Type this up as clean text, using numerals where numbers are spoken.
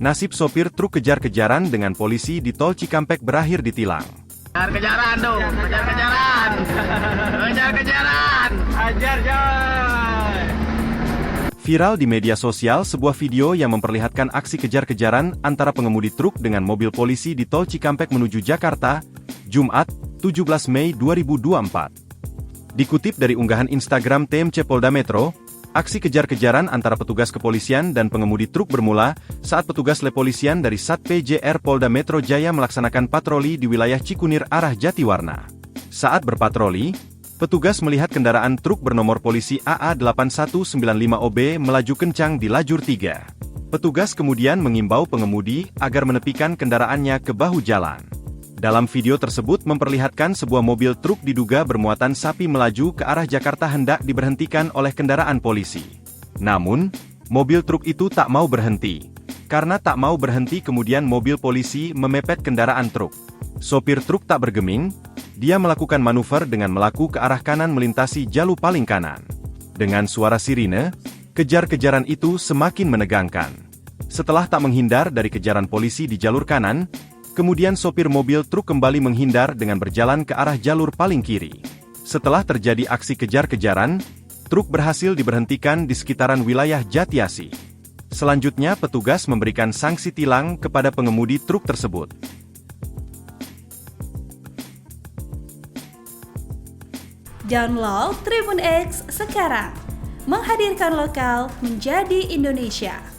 Nasib sopir truk kejar-kejaran dengan polisi di Tol Cikampek berakhir ditilang. Kejar-kejaran dong, kejar-kejaran. Kejar-kejaran. Ajar, Joy. Viral di media sosial sebuah video yang memperlihatkan aksi kejar-kejaran antara pengemudi truk dengan mobil polisi di Tol Cikampek menuju Jakarta, Jumat, 17 Mei 2024. Dikutip dari unggahan Instagram TMC Polda Metro, aksi kejar-kejaran antara petugas kepolisian dan pengemudi truk bermula saat petugas Lepolisian dari Sat PJR Polda Metro Jaya melaksanakan patroli di wilayah Cikunir arah Jatiwarna. Saat berpatroli, petugas melihat kendaraan truk bernomor polisi AA8195OB melaju kencang di lajur 3. Petugas kemudian mengimbau pengemudi agar menepikan kendaraannya ke bahu jalan. Dalam video tersebut memperlihatkan sebuah mobil truk diduga bermuatan sapi melaju ke arah Jakarta hendak diberhentikan oleh kendaraan polisi. Namun, mobil truk itu tak mau berhenti. Karena tak mau berhenti kemudian mobil polisi memepet kendaraan truk. Sopir truk tak bergeming, dia melakukan manuver dengan melaku ke arah kanan melintasi jalur paling kanan. Dengan suara sirine, kejar-kejaran itu semakin menegangkan. Setelah tak menghindar dari kejaran polisi di jalur kanan, kemudian sopir mobil truk kembali menghindar dengan berjalan ke arah jalur paling kiri. Setelah terjadi aksi kejar-kejaran, truk berhasil diberhentikan di sekitaran wilayah Jatiasi. Selanjutnya petugas memberikan sanksi tilang kepada pengemudi truk tersebut. Download Tribun X sekarang, menghadirkan lokal menjadi Indonesia.